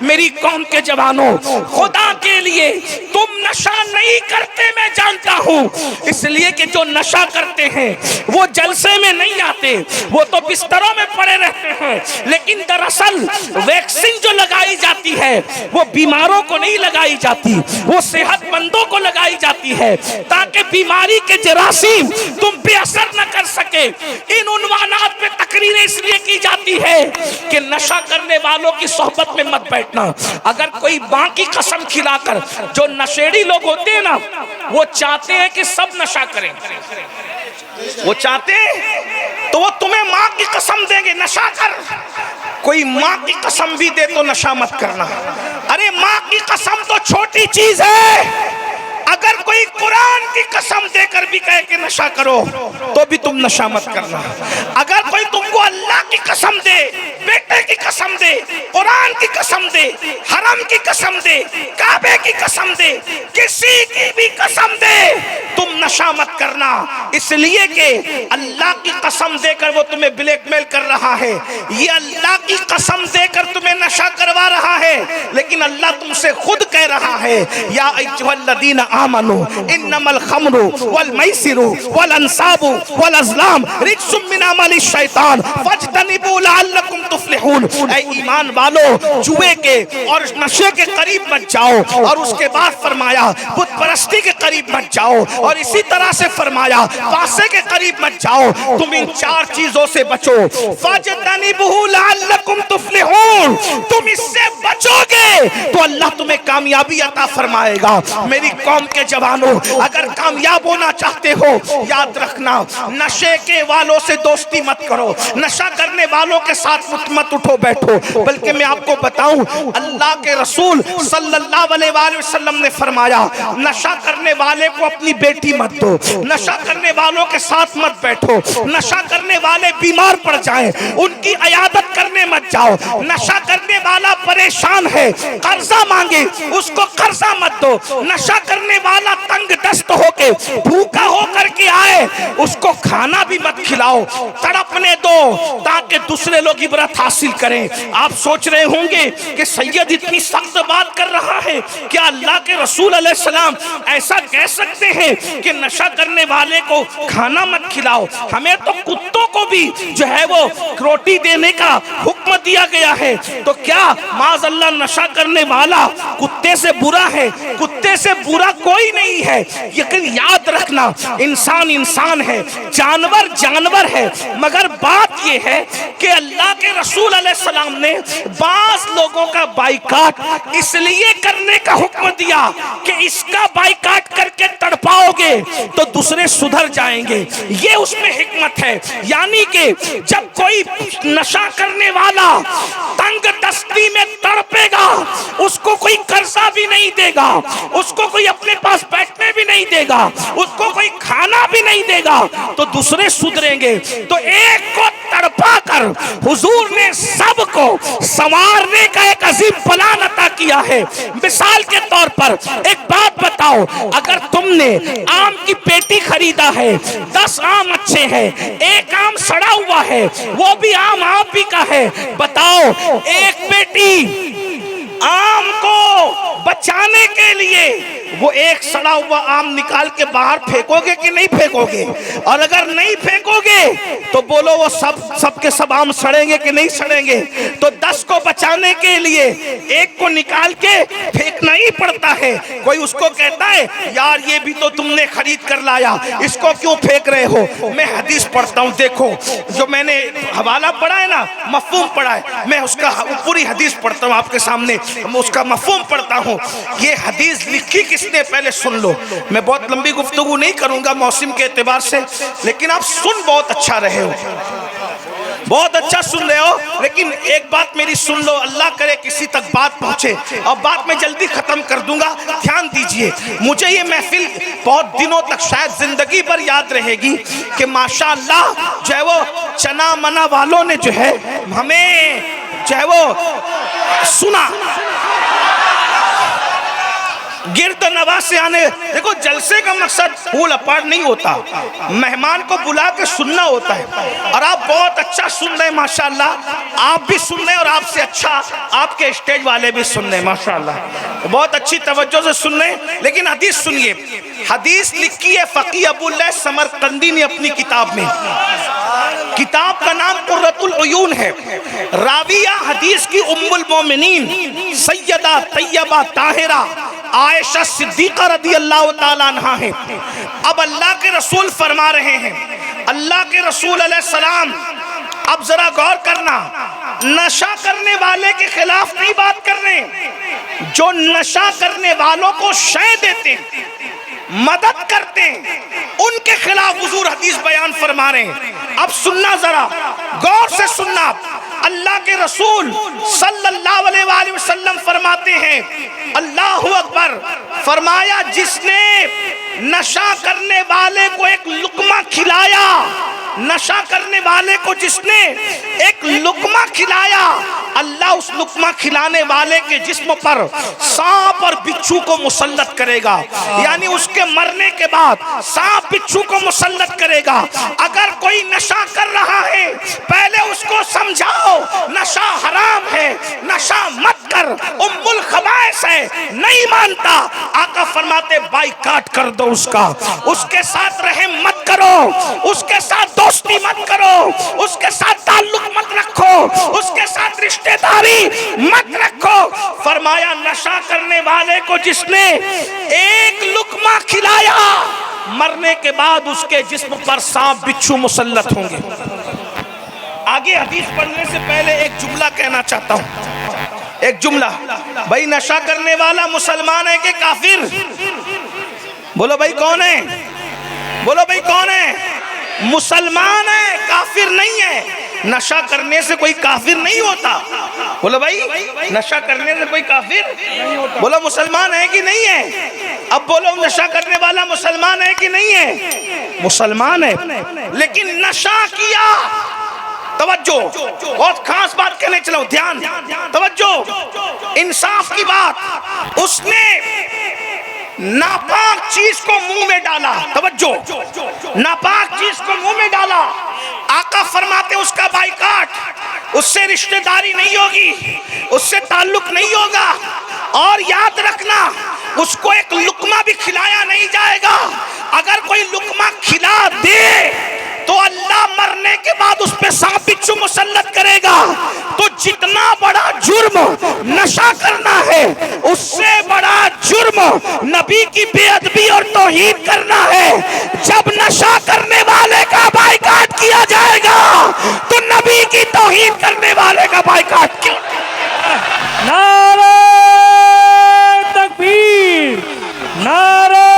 मेरी कौम के जवानों, खुदा के लिए तुम नशा नहीं करते, मैं जानता हूं, इसलिए कि जो नशा करते हैं वो जलसे में नहीं आते, वो तो बिस्तरों में पड़े रहते हैं। लेकिन दरअसल वैक्सीन जो लगाई जाती है वो बीमारों को नहीं लगाई जाती, वो सेहतमंदों को लगाई जाती है, ताकि बीमारी के जरासीम तुम पे असर न कर सके। इन उन्वानात पे तकरीरें इसलिए की जाती है कि नशा करने वालों की सोहबत में मत बैठना। अगर कोई मां की कसम खिलाकर, जो नशेड़ी लोग होते हैं ना, वो चाहते हैं कि सब नशा करें, वो चाहते हैं तो वो तुम्हें मां की कसम देंगे नशा कर। कोई मां की कसम भी दे तो नशा मत करना। अरे मां की कसम तो छोटी चीज है, अगर कोई कुरान की कसम देकर भी कहे कि नशा करो तो भी तुम नशा मत करना। अगर कोई तुमको अल्लाह की कसम दे, बेटे की कसम दे, कुरान की कसम दे, हरम की कसम दे, काबे की कसम दे, किसी की भी कसम दे, तुम नशा मत करना। इसलिए कि अल्लाह की कसम देकर वो तुम्हें ब्लैकमेल कर रहा है, ये अल्लाह की कसम देकर तुम्हें नशा करवा रहा है, लेकिन अल्लाह तुमसे खुद कह रहा है, या अय्युहल्लज़ीना आमनू इन्नमल खम्रु वल मैसिरु वल अंसाबु वल अज़लाम रिज्सुम मिन अमलि शैतान फज्तनिबू लअल्लकुम तुफ्लिहून। ऐ ईमान वालो, जुए के और नशे के करीब मत जाओ, और उसके बाद फरमाया बुत परस्ती के करीब मत जाओ, और इसी तरह से फरमाया फासे के करीब मत जाओ। तुम इन चार चीजों से बचो। फज्तनिबू लअल्लकुम तुफ्लिहून, तुम इससे बचोगे तो अल्लाह तुम्हें कामयाबी अता फरमाएगा। मेरी कौम के जवानों, अगर कामयाब होना चाहते हो, याद रखना, नशे के वालों से दोस्ती मत करो, नशा करने वालों के साथ मत उठो बैठो। बल्कि मैं आपको बताऊं, अल्लाह के रसूल सल्लल्लाहु अलैहि वसल्लम ने फरमाया, नशा करने वाले को अपनी बेटी मत दो, नशा करने वालों के साथ मत बैठो, नशा करने वाले बीमार पड़ जाएं उनकी इयादत करने मत जाओ, नशा करने वाला परेशान है कर्जा मांगे उसको कर्जा मत दो, नशा करने वाला तंग दस्त होके भूखा होकर के आए उसको खाना भी मत खिलाओ, तड़पने दो ताकि दूसरे लोग इबरत हासिल करें। आप सोच रहे होंगे कि सैयद इतनी सख्त बात कर रहा है, क्या अल्लाह के रसूल अलैहिस्सलाम ऐसा कह सकते हैं कि नशा करने वाले को खाना मत खिलाओ? हमें तो कुत्तों को भी जो है वो रोटी देने का हुक्म दिया गया है। तो क्या माज़अल्लाह नशा करने वाला कुत्ते से बुरा है? कुत्ते से बुरा कोई नहीं है। लेकिन याद रखना, इंसान इंसान है, जानवर जानवर है। मगर बात यह है कि अल्लाह के रसूल अलैहिस्सलाम ने बास लोगों का बाइकाट इसलिए करने का हुक्म दिया कि इसका बाइकाट करके तड़पाओगे तो दूसरे सुधर जाएंगे। ये उसमें हिकमत है। यानी कि जब कोई नशा करने वाला तंग दस्ती में तड़पेगा, उसको कोई कर्जा भी नहीं देगा, उसको कोई अपने पास बैठने भी नहीं देगा, उसको कोई खाना भी नहीं देगा, तो दूसरे सुधरेंगे। तो एक को तड़पा कर हुजूर ने सबको संवारने का एक अजीम प्लान अता किया है। मिसाल के तौर पर एक बात बताओ, अगर तुमने आम की पेटी खरीदा है, 10 आम अच्छे हैं, एक आम सड़ा हुआ है, वो भी आम आप ही का है, बताओ एक पेटी आम को बचाने के लिए वो एक सड़ा हुआ आम निकाल के बाहर फेंकोगे कि नहीं फेंकोगे? और अगर नहीं फेंकोगे तो बोलो वो सब के सब आम सड़ेंगे कि नहीं सड़ेंगे? तो 10 को बचाने के लिए एक को निकाल के फेंकना ही पड़ता है। कोई उसको कहता है यार ये भी तो तुमने खरीद कर लाया, इसको क्यों फेंक रहे हो? मैं हदीस पढ़ता हूँ, देखो जो मैंने हवाला पढ़ा है ना, मफ़हूम पढ़ा है, मैं उसका पूरी हदीस पढ़ता हूँ आपके सामने, उसका मफ़हूम पढ़ता हूँ। ये हदीस लिखी किसने पहले सुन लो। मैं बहुत लंबी गुफ्तगू नहीं करूंगा मौसम के एतबार से, लेकिन आप सुन बहुत अच्छा रहे हो, बहुत अच्छा सुन रहे हो। लेकिन एक बात मेरी सुन लो, अल्लाह करे किसी तक बात पहुंचे। और बात मैं जल्दी खत्म कर दूंगा, ध्यान दीजिए। मुझे ये महफिल बहुत दिनों तक शायद जिंदगी भर याद रहेगी कि माशाअल्लाह जो है वो चना मना वालों ने जो है हमें जो है वो सुना। गिरद नवा से आने, देखो जलसे का मकसद फूल अपार नहीं होता, मेहमान को बुला के सुनना होता है। और आप बहुत अच्छा सुन रहे हैं माशाल्लाह, आप भी सुन रहे हैं और आपसे अच्छा आपके स्टेज वाले भी सुन रहे हैं माशाल्लाह, बहुत अच्छी तवज्जो से सुन रहे हैं। लेकिन हदीस सुनिए, हदीस लिखी है फकीह अबुल्लाह समरकंदी ने अपनी किताब में, किताब का नाम कुर्रतुल उयून है। राविया हदीस की उम्मुल मोमिनीन सैयदा तैयबा ताहिरा आयशा सिद्दीका रदी अल्लाह ताला अन्हा है। अब अल्लाह के रसूल फरमा रहे हैं, अल्लाह के रसूल अलैहिस्सलाम, अब जरा गौर करना, नशा करने वाले के खिलाफ नहीं बात कर रहे, जो नशा करने वालों को शय देते, मदद करते, उनके खिलाफ हुजूर हदीस बयान फरमा रहे हैं। अब सुनना, जरा गौर से सुनना, अल्लाह के रसूल सल्लल्लाहु अलैहि वसल्लम फरमाते हैं, अल्लाहु अकबर, फरमाया जिसने नशा करने वाले को एक लुकमा खिलाया, नशा करने वाले को जिसने एक लुकमा खिलाया, अल्लाह उस लुकमा खिलाने वाले के जिस्म पर सांप और बिच्छू को मुसल्लत करेगा, यानी उसके मरने के बाद सांप बिच्छू को मुसल्लत करेगा। अगर कोई नशा कर रहा है, पहले उसको समझाओ नशा हराम है, नशा मत कर, उम्मुल खबाइस है, नहीं मानता, आका फरमाते बाइकाट कर दो उसका, उसके साथ रहम मत करो, उसके साथ दोस्ती मत करो, उसके साथ ताल्लुक मत रखो, उसके साथ रिश्तेदारी मत रखो। फरमाया नशा करने वाले को जिसने एक लुकमा खिलाया, मरने के बाद उसके जिस्म पर सांप बिच्छू मुसल्लत होंगे। आगे हदीस पढ़ने से पहले एक जुमला कहना चाहता हूं, एक जुमला। भाई नशा करने वाला मुसलमान है कि काफिर? बोलो भाई कौन है, बोलो भाई कौन है? मुसलमान है, काफिर नहीं है। नशा करने से कोई काफिर नहीं होता। बोलो भाई, नशा करने से कोई काफिर नहीं होता। बोलो मुसलमान है कि नहीं है? अब बोलो नशा करने वाला मुसलमान है कि नहीं है? मुसलमान है, लेकिन नशा किया। तवज्जो, बहुत खास बात कहने चला हूं, ध्यान, तवज्जो, इंसाफ की बात। उसने नापाक चीज को मुंह में डाला, तवज्जो, नापाक चीज को मुंह में डाला। आका फरमाते उसका बाइकाट, उससे रिश्तेदारी नहीं होगी, उससे ताल्लुक नहीं होगा। और याद रखना, उसको एक लुकमा भी खिलाया नहीं जाएगा। अगर कोई लुकमा खिला दे तो अल्लाह मरने के बाद उस पे सांप बिच्छू मुसल्लत करेगा। तो जितना बड़ा जुर्म नशा करना है, उससे बड़ा जुर्म नबी की बेअदबी और तौहीन करना है। जब नशा करने वाले का बाइकाट किया जाएगा तो नबी की तौहीन करने वाले का बाइकाट क्यों? नारे तकबीर, नारे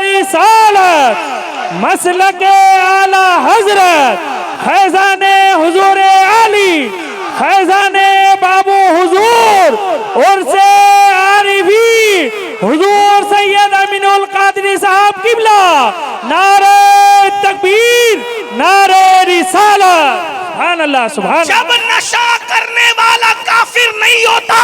रिसालत, मसलके आला हजरत, फैजाने हुजूर आली, फैजाने बाबू हुजूर, और से आरिफी हुजूर सैयद अमीनुल कादरी साहब किबला। नारे तकबीर, नारे रिसालत, सुभान अल्लाह, सुभान। जब नशा करने वाला काफिर नहीं होता,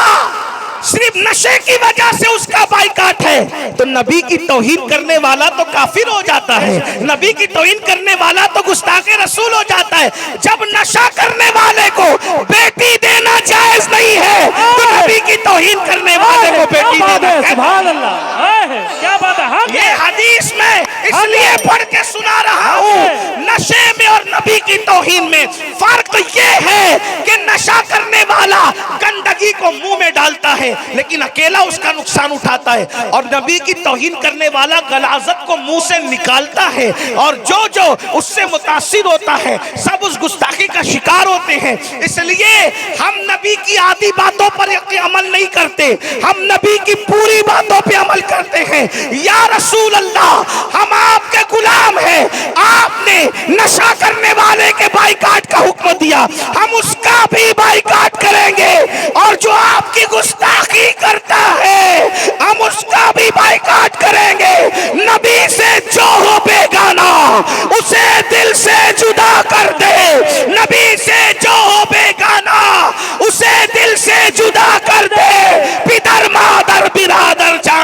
सिर्फ नशे की वजह से उसका बाइकाट है, तो नबी की तौहीन करने वाला तो काफिर हो जाता है, नबी की तौहीन करने वाला तो गुस्ताखे रसूल हो जाता है। जब नशा करने वाले को बेटी देना जायज नहीं है, तो नबी की तौहीन करने वाले को बेटी देना, सुभान अल्लाह, क्या बात है। ये हदीस में इसलिए पढ़ के सुना रहा हूँ, नशे में और नबी की तौहीन में फर्क ये है कि नशा करने वाला गंदगी को मुंह में डालता है लेकिन अकेला उसका नुकसान उठाता है, और नबी की तौहीन करने वाला गलाजत को मुंह से निकालता है, और जो जो उससे मुतासिर होता है सब उस गुस्ताखी का शिकार होते हैं। इसलिए हम नबी की आधी बातों पर अमल नहीं करते, हम नबी की पूरी बातों पे अमल करते हैं। या रसूल अल्लाह, हम आपके गुलाम हैं, आपने नशा करने वाले के बाइकाट का हुक्म दिया, हम उसका भी बाइकाट करेंगे, और जो आपकी गुस्ताखी करता है हम उसका भी बाइकाट करेंगे। नबी से जो हो बेगाना उसे दिल से जुदा कर दे, नबी से जो हो बेगाना उसे दिल से जुदा कर दे। पितर मादर बिरादर जान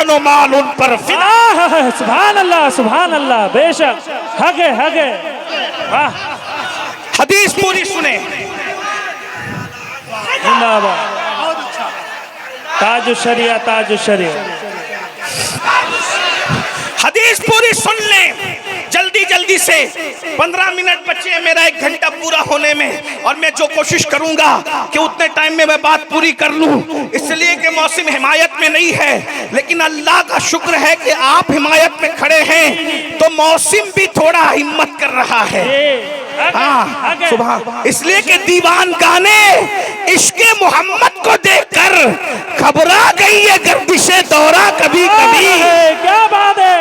लाल उन पर फिदा। सुभान अल्लाह, बेशक हक है। वाह, हदीस पूरी सुने। जिंदाबाद, ताज शरिया, ताज शरिया। हदीस पूरी सुन लें जल्दी जल्दी से। 15 मिनट बचे हैं मेरा 1 घंटा पूरा होने में, और मैं जो कोशिश करूंगा कि उतने टाइम में मैं बात पूरी कर लूं, इसलिए कि मौसम हिमायत में नहीं है, लेकिन अल्लाह का शुक्र है कि आप हिमायत में खड़े हैं तो मौसम भी थोड़ा हिम्मत कर रहा है। हाँ सुबह, इसलिए कि दीवान गाने इश्के मोहम्मद को देखकर घबरा गई है गर्दिशे दौरा कभी कभी। क्या बात है,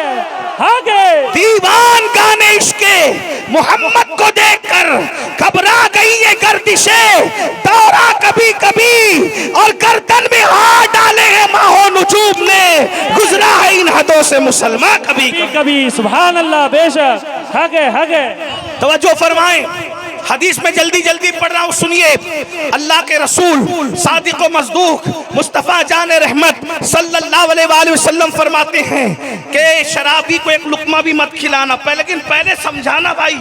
दीवान गाने इश्के मोहम्मद को देखकर घबरा गई है गर्दिशे दौरा कभी कभी, और गर्दन में हाथ डाले हैं माहो नुजूम ने, गुजरा है इन हदों से मुसलमान कभी कभी। सुभान अल्लाह, बेशक हक है। तवज्जो फरमाएं, हदीस में जल्दी जल्दी पढ़ रहा हूँ, सुनिए। अल्लाह के रसूल सादिक व मस्दूक मुस्तफ़ा जान रहमत सल्लल्लाहु अलैहि वसल्लम फरमाते हैं कि शराबी को एक लुकमा भी मत खिलाना, लेकिन पहले समझाना भाई।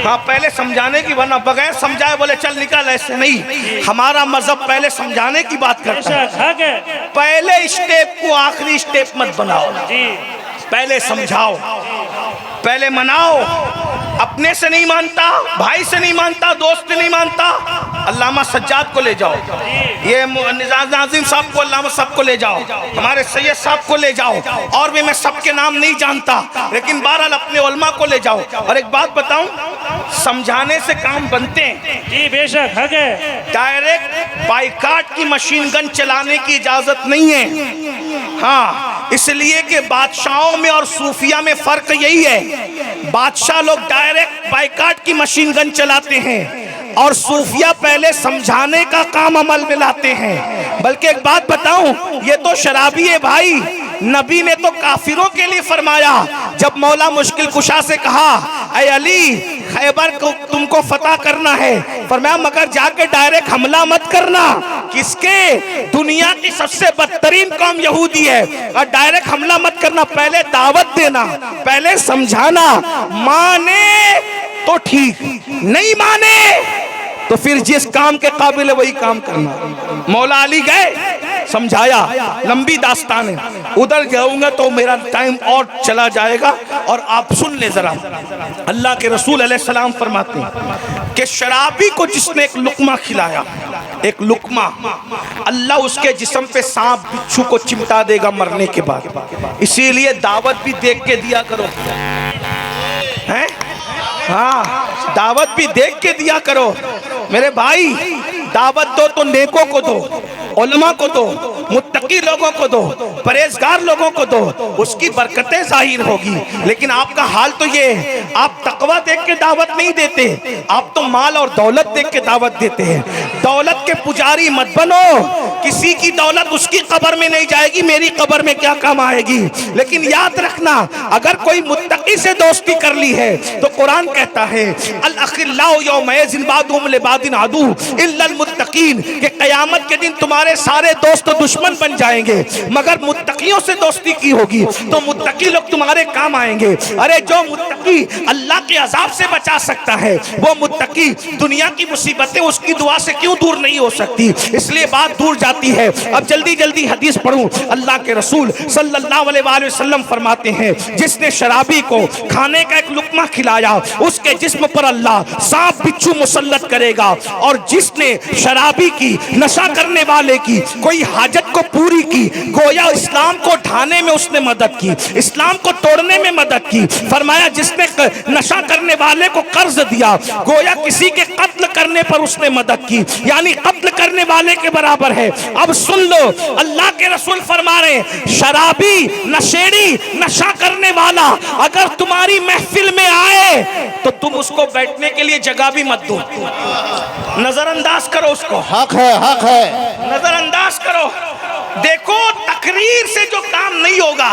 हाँ, पहले समझाने की, वरना बगैर समझाए बोले चल निकल, ऐसे नहीं। हमारा मजहब पहले समझाने की बात करता है। पहले स्टेप को आखिरी स्टेप मत बनाओ, पहले समझाओ, पहले मनाओ। अपने से नहीं मानता, भाई से नहीं मानता, दोस्त से नहीं मानता, अल्लामा सज्जाद को ले जाओ, ये निजाज नाज़िम साहब को, अल्लामा साहब को ले जाओ, हमारे सैयद साहब को ले जाओ, और भी मैं सबके नाम नहीं जानता, लेकिन बहरहाल अपने उलमा को ले जाओ। और एक बात बताऊं, समझाने से काम बनते हैं। जी बेशक हक है। डायरेक्ट बाइकाट की मशीन गन चलाने की इजाजत नहीं है। हाँ, इसलिए कि बादशाहों में और सूफिया में फर्क यही है, बादशाह लोग डायरेक्ट बाइकाट की मशीन गन चलाते हैं और सूफिया पहले समझाने का काम अमल में लाते हैं। बल्कि एक बात बताऊं, ये तो शराबी है भाई। नबी ने तो काफिरों के लिए फरमाया, जब मौला मुश्किल कुशा से कहा ऐ अली खैबर को तुमको फतह करना है, फरमाया मगर जाके डायरेक्ट हमला मत करना। किसके? दुनिया की सबसे बदतरीन कौम यहूदी है, और डायरेक्ट हमला मत करना, पहले दावत देना, पहले समझाना। माने तो ठीक, नहीं माने तो फिर जिस काम के काबिल है वही काम करना। मौला अली गए, समझाया, लंबी दास्तान है, उधर जाऊंगा तो मेरा टाइम और चला जाएगा। और आप सुन ले जरा, अल्लाह के रसूल अलैहिस्सलाम फरमाते हैं कि शराबी को जिसने एक लुकमा खिलाया, एक लुकमा, अल्लाह उसके जिस्म पे सांप बिच्छू को चिमटा देगा मरने के बाद। इसीलिए दावत भी देख के दिया करो, हैं? हाँ, दावत भी देख के दिया करो मेरे भाई। दावत दो तो नेकों को दो, उलमा को दो, मुत्तकी लोगों को दो, परहेजगार लोगों को दो, उसकी बरकतें जाहिर होगी। लेकिन आपका हाल तो ये, आप तकवा देख के दावत नहीं देते, आप तो माल और दौलत देख के दावत देते हैं। दौलत के पुजारी मत बनो, किसी की दौलत उसकी कब्र में नहीं जाएगी, मेरी कब्र में क्या काम आएगी। लेकिन याद रखना, अगर कोई मुत्तकी से दोस्ती कर ली है तो कुरान कहता है अल अखिल्लाउ यौमइज़िन बादुहुम लिबादिन अदू इल्लल मुत्तकीन, कि क़यामत के दिन तुम्हारे सारे दोस्त दुश्मन बन जाएंगे, मगर मुत्तकियों से दोस्ती की होगी तो मुत्तकी लोग तुम्हारे काम आएंगे। अरे जो मुत्तकी अल्लाह के अजाब से बचा सकता है, वो मुत्तकी दुनिया की मुसीबतें उसकी दुआ से क्यों दूर नहीं हो सकती। इसलिए बात दूर जाती है। अब जल्दी जल्दी हदीस पढ़ूं। अल्लाह के रसूल सल्लल्लाहु अलैहि वसल्लम फरमाते हैं, जिसने शराबी को खाने का एक लुकमा खिलाया, उसके जिस्म पर अल्लाह सांप बिच्छू मुसल्लत करेगा। और जिसने शराबी की, नशा करने वाले की कोई हाजत को पूरी की, गोया इस्लाम को ढाने में उसने मदद की, इस्लाम को तोड़ने में मदद की। फरमाया जिसने नशा करने वाले को कर्ज दिया, गोया किसी के कत्ल करने पर उसने मदद की, यानी कत्ल करने वाले के बराबर है। अब सुन लो, अल्लाह के रसूल फरमा रहे, शराबी, नशेड़ी, नशा करने वाला अगर तुम्हारी महफिल में आए तो तुम उसको बैठने के लिए जगह भी मत दो, नजरअंदाज करो उसको। हक है नजरअंदाज करो। देखो, तकरीर से जो काम नहीं होगा,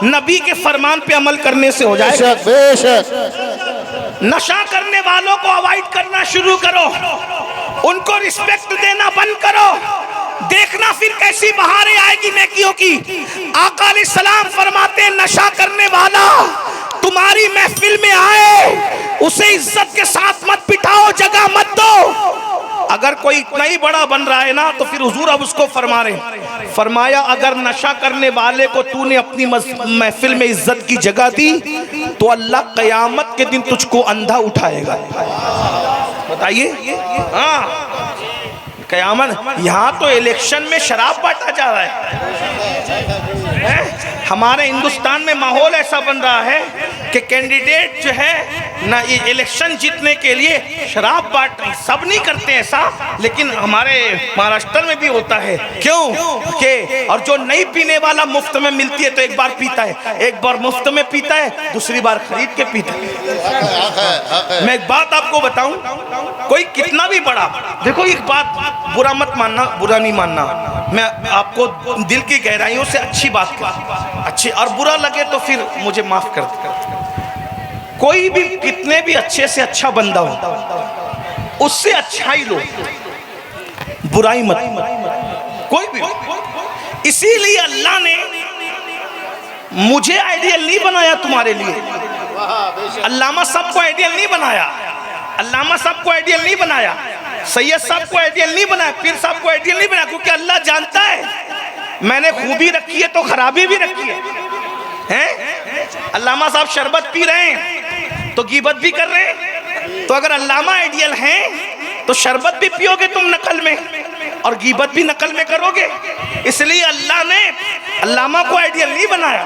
नबी के फरमान पे अमल करने से हो जाएगा। बेशक। नशा करने वालों को अवॉइड करना शुरू करो, उनको रिस्पेक्ट देना बंद करो। देखना फिर कैसी बहारें आएगी नेकियों की। आका अलैहिस्सलाम फरमाते हैं, नशा करने वाला तुम्हारी महफिल में आए, उसे इज्जत के साथ मत बिठाओ, जगह मत दो। अगर कोई इतना ही बड़ा बन रहा है ना, तो फिर हुजूर अब उसको फरमा रहे, फरमाया अगर नशा करने वाले को तूने अपनी महफिल में इज्जत की जगह दी, तो अल्लाह कयामत के दिन तुझको अंधा उठाएगा। बताइए, हाँ कयामत। यहाँ तो इलेक्शन में शराब बांटा जा रहा है। हमारे हिंदुस्तान में माहौल ऐसा बन रहा है कि कैंडिडेट जो है ना, इलेक्शन जीतने के लिए शराब बांट रही। सब नहीं करते ऐसा, लेकिन हमारे महाराष्ट्र में भी होता है। क्यों के और जो नहीं पीने वाला मुफ्त में मिलती है तो एक बार पीता है, एक बार मुफ्त में पीता है, दूसरी बार खरीद के पीता है। मैं एक बात आपको बताऊं, कोई कितना भी बड़ा, देखो एक बात बुरा मत मानना, बुरा नहीं मानना, मैं आपको दिल की गहराइयों से अच्छी बात कर, अच्छी, और बुरा लगे तो फिर मुझे माफ कर दे। कोई भी कितने भी अच्छे से अच्छा बंदा हो, उससे अच्छा ही लो, बुराई मत, कोई भी। इसीलिए अल्लाह ने मुझे आइडियल नहीं बनाया तुम्हारे लिए। अल्लामा साहब को आइडियल नहीं बनाया, अल्लामा साहब को आइडियल नहीं बनाया, सैयद साहब को आइडियल नहीं बनाया, पीर साहब को आइडियल नहीं बनाया, क्योंकि अल्लाह जानता है मैंने खूबी रखी है तो खराबी भी रखी है। अल्लामा साहब शरबत पी रहे हैं तो गीबत भी कर रहे हैं, तो अगर अल्लामा आइडियल हैं तो शरबत भी पियोगे तुम नकल में, और गीबत भी नकल में करोगे। इसलिए अल्लाह ने अल्लामा को आइडियल नहीं बनाया,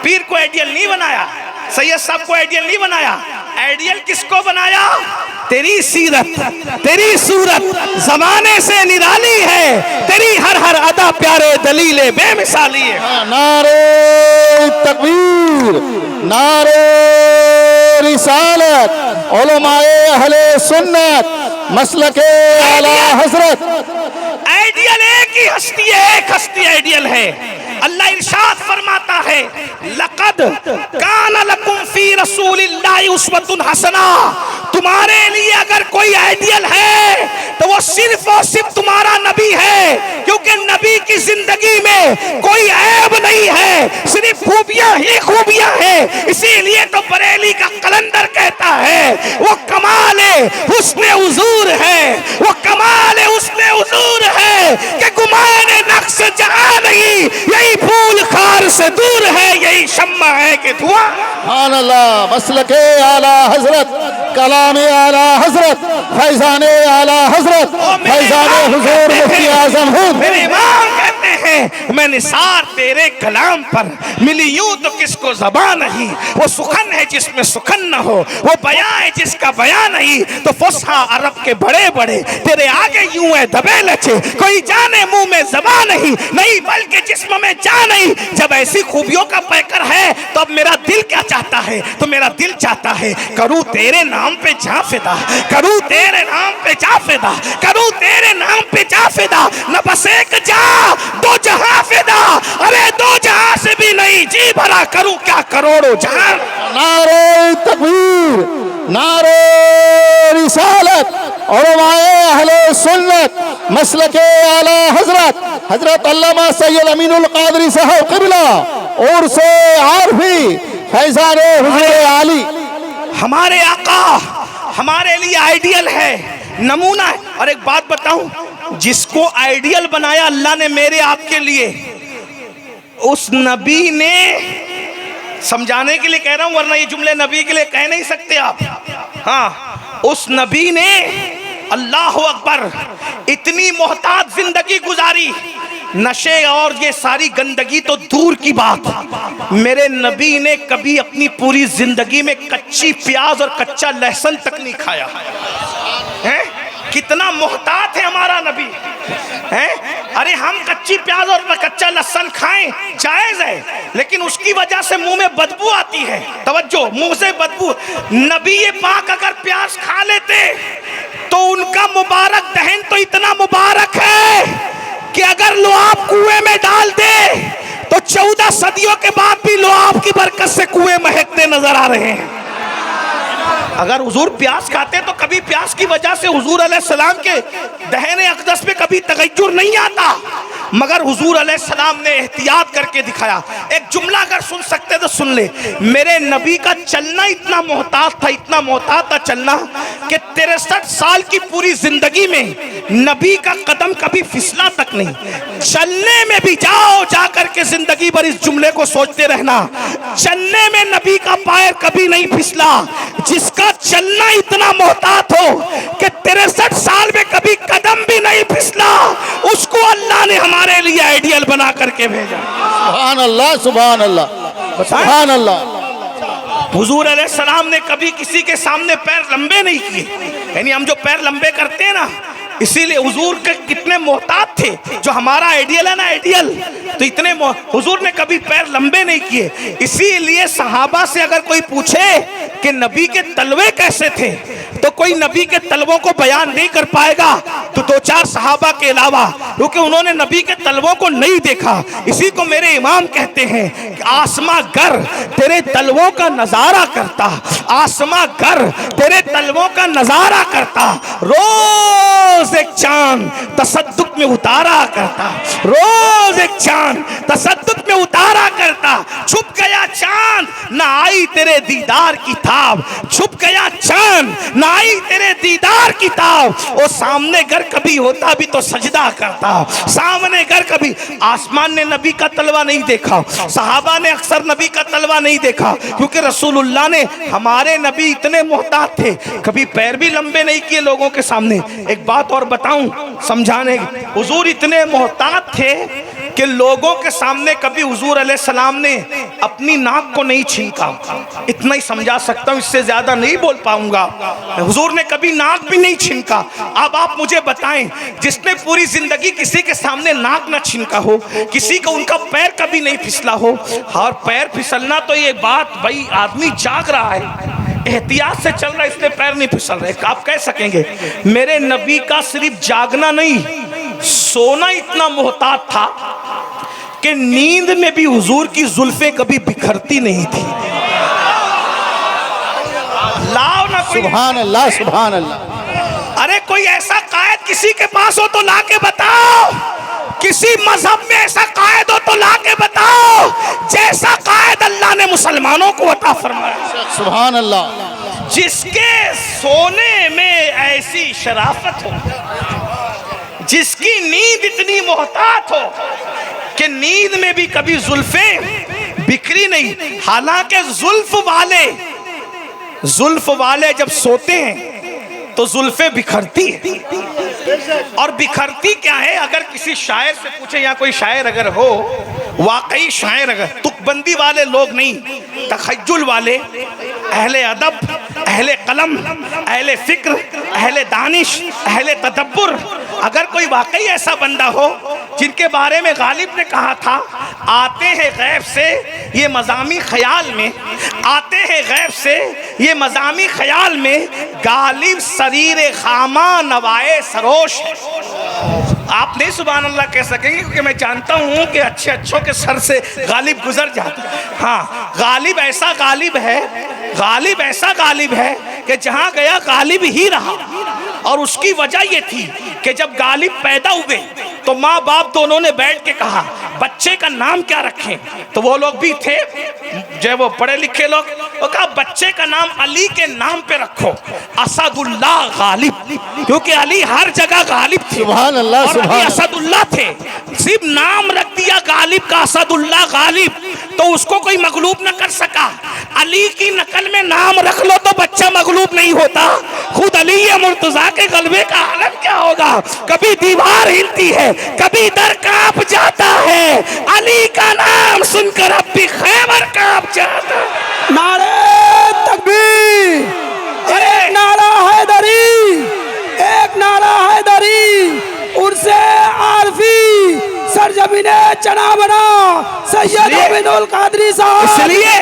पीर को आइडियल नहीं बनाया, सैयद साहब को आइडियल नहीं बनाया। आइडियल किसको बनाया? तेरी सीरत, तेरी सूरत जमाने से निराली है, तेरी हर हर अदा प्यारे दलीले बेमिसाली है। नारे तकबीर, नारे रिसालत, उलमाए अहले सुन्नत, मसलके आला हजरत। आइडियल एक ही हस्ती है, एक हस्ती आइडियल है। अल्लाह इरशाद फरमाता है, लक़द कान लकुम फी रसूलिल्लाहि उस्वतुन हसना। तुम्हारे लिए अगर कोई आइडियल है तो वो सिर्फ और सिर्फ तुम्हारा नबी है, क्योंकि नबी की जिंदगी में कोई ऐब नहीं है, सिर्फ खूबियां ही खूबियां हैं। इसीलिए तो बरेली का कलंदर कहता है वो कमाले हुस्ने हुजूर है, वो कमाले हुस्ने हुजूर है कि गुमाने नक्श जहां नहीं, यही फूल खार से दूर है, यही शम्मा है कि धुआं। सुभान अल्लाह, मसलके आला हजरत, कलामे आला हजरत, फैजाने आला हजरत, फैजाने हुजूर मुफ्ती आजम हूँ। मेरे इमाम कहते हैं मैं निसार तेरे कलाम पर मिली यूं तो किसको ज़बान नहीं, वो सुखन है जिसमें सुखन न हो, वो बयां है जिसका बयां नहीं, तो फुसहा अरब के बड़े बड़े तेरे आगे यूं है दबे लचे, कोई जाने मुंह में ज़बान नहीं बल्कि जिस्म में जान नहीं। जब ऐसी खूबियों का पैकर है तो अब मेरा दिल क्या चाहता है? तो मेरा दिल चाहता है करूं तेरे नाम पे जा फिदा, करूं तेरे नाम पे जा फिदा, करूं तेरे नाम पे जा फिदा, न बस एक जा दो जहां फिदा, अरे दो जहां से भी नहीं जी भरा करूं क्या करोड़ों जहां। नारे तकबीर, नारे रिसालत, उलमाए अहले सुन्नत, मसलके आला हजरत, हजरत अल्लामा सैयद अमीनुल कादरी साहब क़िबला और से आरफी फैज़ाने हुज़ूर आली। हमारे आका हमारे लिए आइडियल है, नमूना है। और एक बात बताऊं, जिसको आइडियल बनाया अल्लाह ने मेरे आपके लिए, उस नबी ने, समझाने के लिए कह रहा हूं वरना ये जुमले नबी के लिए कह नहीं सकते आप, हाँ, उस नबी ने अल्लाह अकबर इतनी मोहताज जिंदगी गुजारी, नशे और ये सारी गंदगी तो दूर की बात, मेरे नबी ने कभी अपनी पूरी जिंदगी में कच्ची प्याज और कच्चा लहसुन तक नहीं खाया है। कितना मोहतात है हमारा नबी है। अरे हम कच्ची प्याज और कच्चा लहसुन खाएं जायज है, लेकिन उसकी वजह से मुंह में बदबू आती है। तवज्जो, मुंह से बदबू। नबी ये पाक अगर प्याज खा लेते तो उनका मुबारक दहन तो इतना मुबारक है कि अगर लुआब कुएं में डाल दे तो 14 सदियों के बाद भी लुआब की बरकत से कुएं महकते नजर आ रहे हैं। अगर हुजूर प्याज खाते तो कभी प्याज की वजह से हुजूर अलैहिस्सलाम के दहने अक़दस पे कभी तगय्युर नहीं आता, मगर हुजूर अलैहिस्सलाम ने एहतियात करके दिखाया। एक जुमला अगर सुन सकते तो सुन ले। मेरे नबी का चलना इतना मोहतात था, इतना मोहतात था चलना कि 63 साल की पूरी जिंदगी में नबी का कदम कभी फिसला तक नहीं। चलने में भी जाओ, जा करके जिंदगी भर इस जुमले को सोचते रहना, चलने में नबी का पैर कभी नहीं फिसला। जिसका चलना इतना मोहतात हो कि 63 साल में कभी कदम भी नहीं फिसला, उसको अल्लाह ने हमारे लिए आइडियल बना करके भेजा। सुभान अल्लाह, सुभान अल्लाह, सुभान अल्लाह। हुजूर अलैहिस्सलाम ने कभी किसी के सामने पैर लंबे नहीं किए, यानी हम जो पैर लंबे करते हैं ना, इसीलिए हुजूर के कितने मोहतात थे। जो हमारा आइडियल है ना, आइडियल, तो इतने हुजूर ने कभी पैर लंबे नहीं किए। इसीलिए सहाबा से अगर कोई पूछे कि नबी के तलवे कैसे थे, तो कोई नबी के तलवों को बयान नहीं कर पाएगा, तो 2-4 सहाबा के अलावा, क्योंकि उन्होंने नबी के तलवों को नहीं देखा। इसी को मेरे इमाम कहते हैं कि आसमां गर तेरे तलवों का नजारा करता, आसमां गर तेरे तलवों का नजारा करता, रोज एक चांद तसद्दुक में उतारा करता, रोज एक चांद तसद्दुक में उतारा करता। छुप गया चांद, ना आई तेरे दीदार की ताब, छुप गया चांद, ना आई तेरे दीदार की ताब। और सामने घर कभी होता भी तो सजदा करता, सामने घर कभी। आसमान ने नबी का तलवा नहीं देखा, सहाबा ने अक्सर नबी का तलवा नहीं देखा, क्योंकि रसूलुल्लाह ने, हमारे नबी इतने मोहतात थे, कभी पैर भी लंबे नहीं किए लोगों के सामने। एक बात और बताऊं समझाने, हुजूर इतने मोहतात थे कि लोगों के सामने कभी हुजूर अलैहिस्सलाम ने अपनी नाक को नहीं छींका। इतना ही समझा सकता हूं, इससे ज्यादा नहीं बोल पाऊंगा। हुजूर ने कभी नाक भी नहीं छींका। अब आप मुझे बताएं, जिसने पूरी जिंदगी किसी के सामने नाक ना छींका हो, किसी को उनका पैर कभी नहीं फिसला हो, और पैर फिसलना तो ये बात भाई आदमी जाग रहा है, एहतियात से चल रहा है, इसलिए पैर नहीं फिसल रहे। आप कह सकेंगे मेरे नबी का सिर्फ जागना नहीं, सोना इतना मोहतात था कि नींद में भी हुजूर की जुल्फें कभी बिखरती नहीं थी। लाओ ना कोई, सुभान अल्लाह, सुभान अल्लाह। अरे कोई ऐसा कायद किसी के पास हो तो ला के बताओ, किसी मजहब में ऐसा कायद हो तो ला के बताओ, जैसा कायद अल्लाह ने मुसलमानों को अता फरमाया। सुभान अल्लाह। जिसके सोने में ऐसी शराफत हो, जिसकी नींद इतनी मोहतात हो कि नींद में भी कभी जुल्फें बिखरी नहीं। हालांकि जुल्फ वाले जब सोते हैं तो जुल्फें बिखरती है। और बिखरती क्या है, अगर किसी शायर से पूछे, या कोई शायर अगर हो, वाकई शायर अगर, तुकबंदी वाले लोग नहीं, तखय्युल वाले, अहले अदब, अहले कलम, अहले फिक्र, अहले दानिश, अहले तदब्बुर, अगर कोई वाकई ऐसा बंदा हो जिनके बारे में गालिब ने कहा था, आते हैं गैब से ये मज़ामी ख्याल में, आते हैं गैब से ये मज़ामी ख्याल में, गालिब शरीर खामा नवाए सरोश है। आप नहीं सुभान अल्लाह कह सकेंगे, क्योंकि मैं जानता हूँ कि अच्छे अच्छों के सर से गालिब गुजर जाता है। हाँ, गालिब ऐसा गालिब है, गालिब ऐसा गालिब है कि जहाँ गया गालिब ही रहा। और उसकी वजह ये थी कि जब गालिब पैदा हुए तो माँ बाप दोनों ने बैठ के कहा बच्चे का नाम क्या रखें। तो वो लोग भी थे जो वो पढ़े लिखे लोग, वो कहा बच्चे का नाम अली के नाम पे रखो, असदुल्लाह गालिब, क्योंकि अली हर जगह गालिब थे। सुभान अल्लाह, और अली असदुल्लाह थे, सिर्फ नाम रख दिया गालिब का, असदुल्लाह गालिब, तो उसको कोई मगलूब न कर सका। अली की नकल में नाम रख लो तो बच्चा मगलूब नहीं होता। खुद अली मुर्तजा के गलबे का आलम क्या होगा, कभी दीवार हिलती है, कभी दर कांप जाता है, अली का नाम सुनकर अब भी खैबर कांप जाता है। नारे तकबीर, एक नारा हैदरी, एक नारा हैदरी, उर्से आरफी सरजमीने चना बना सैयद अब्दुल कादरी साहब। इसलिए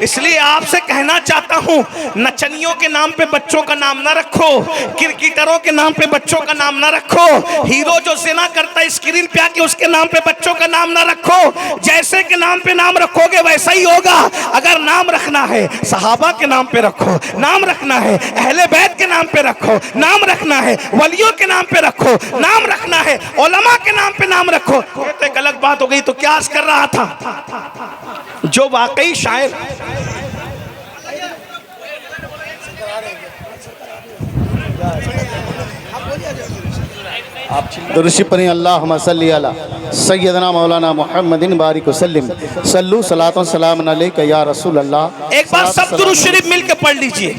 इसलिए आपसे कहना चाहता हूँ, नचनियों के नाम पे बच्चों का नाम ना रखो, क्रिकेटरों के नाम पे बच्चों का नाम ना रखो, हीरो जो जिना करता है स्क्रीन पे आके उसके नाम पे बच्चों का नाम ना रखो। जैसे के नाम पे नाम रखोगे वैसा ही होगा। अगर नाम रखना है सहाबा के नाम पे रखो, नाम रखना है अहले बैत के नाम पे रखो, नाम रखना है वलियों के नाम पे रखो, नाम रखना है उलमा के नाम पे नाम रखो। तो एक अलग बात हो गई। तो क्या अर्ज कर रहा था, जो वाकई शायर दुरुशी पढ़ें, अल्लाहुम्मा सल्ली अला सय्यदना मौलाना मुहम्मदिन बारिक वसल्लिम सल्लु सलातन सलाम अलैका या रसूल अल्लाह। एक बार सब दुरूद शरीफ मिल के पढ़ लीजिए,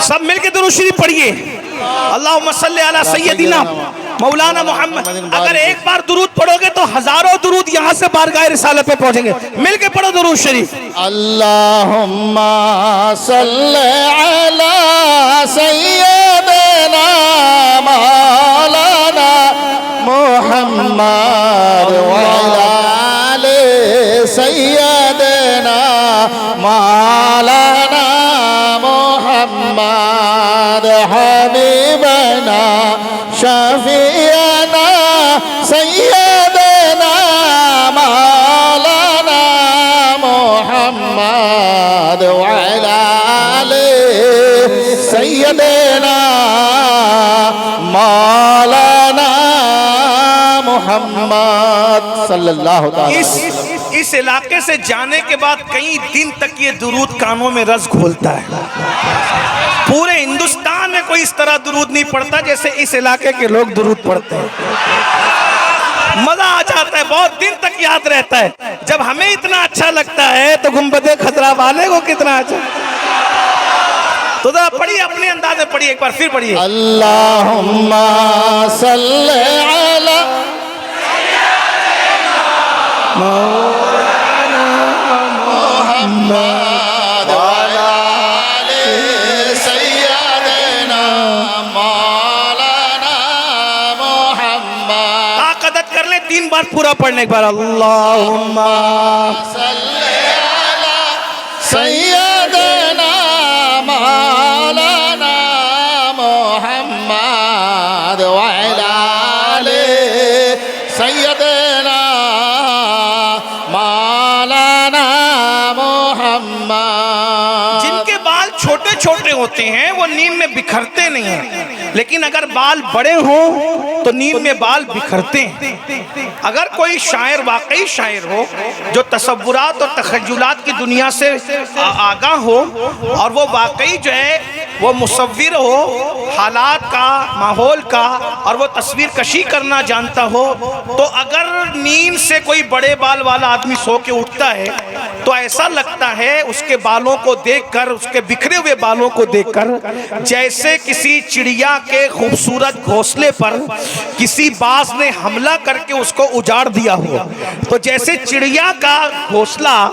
सब मिल के दुरूद शरीफ पढ़िए। अल्लाहुम्मा सल्ली अला सय्यदिना मौलाना मोहम्मद। अगर एक बार दुरूद पढ़ोगे तो हजारों दुरूद यहाँ से बारगाह रिसालत पे पहुंचेंगे। मिल के पढ़ो दुरूद शरीफ। अल्लाहुम्मा सल्ली अला सय्यदिना मौलाना मुहम्मद व अला आले सय्यदिना मौलाना मुहम्मद हबीबना शफीअना सय्यदना मौलाना मुहम्मद व अला आले सय्यदना मौलाना मुहम्मद सल्लल्लाहु अलैहि वसल्लम। इस इलाके से जाने के बाद कई दिन तक ये दुरूद कानों में रस घोलता है। पूरे हिंदुस्तान में कोई इस तरह दुरूद नहीं पढ़ता जैसे इस इलाके के लोग दुरूद पढ़ते हैं। मजा आ जाता है, बहुत दिन तक याद रहता है। जब हमें इतना अच्छा लगता है तो गुंबदे खतरा वाले को कितना अच्छा। तो जरा पढ़िए, अपने अंदाज में पढ़िए, एक बार फिर पढ़िए। अल्लाहुम्मा सल्ली अला मौलाना मुहम्मद व अला आले सय्यदना मौलाना मुहम्मद। ताकत कर ले, 3 बार पूरा पढ़ने के बाद अल्लाहुम्मा सल्ली अला सय्यदना मौलाना मुहम्मद व अला आले सय्यदना मौलाना मुहम्मद। जिनके बाल छोटे छोटे होते हैं वो नींद में बिखरते नहीं हैं, लेकिन अगर बाल बड़े हों तो नींद में बाल बिखरते हैं। अगर कोई शायर वाकई शायर हो जो तसव्वुरात और तखय्युलात की दुनिया से आगाह हो और वो वाकई जो है वो मुसव्विर हो हालात का, माहौल का, और वो तस्वीर कशी करना जानता हो, तो अगर नींद से कोई बड़े बाल वाला आदमी सो के उठता है तो ऐसा लगता है उसके बालों को देखकर, उसके बिखरे हुए बालों को देखकर, जैसे किसी चिड़िया के खूबसूरत घोंसले पर किसी बाज ने हमला करके उसको उजाड़ दिया हो। तो जैसे चिड़िया का घोंसला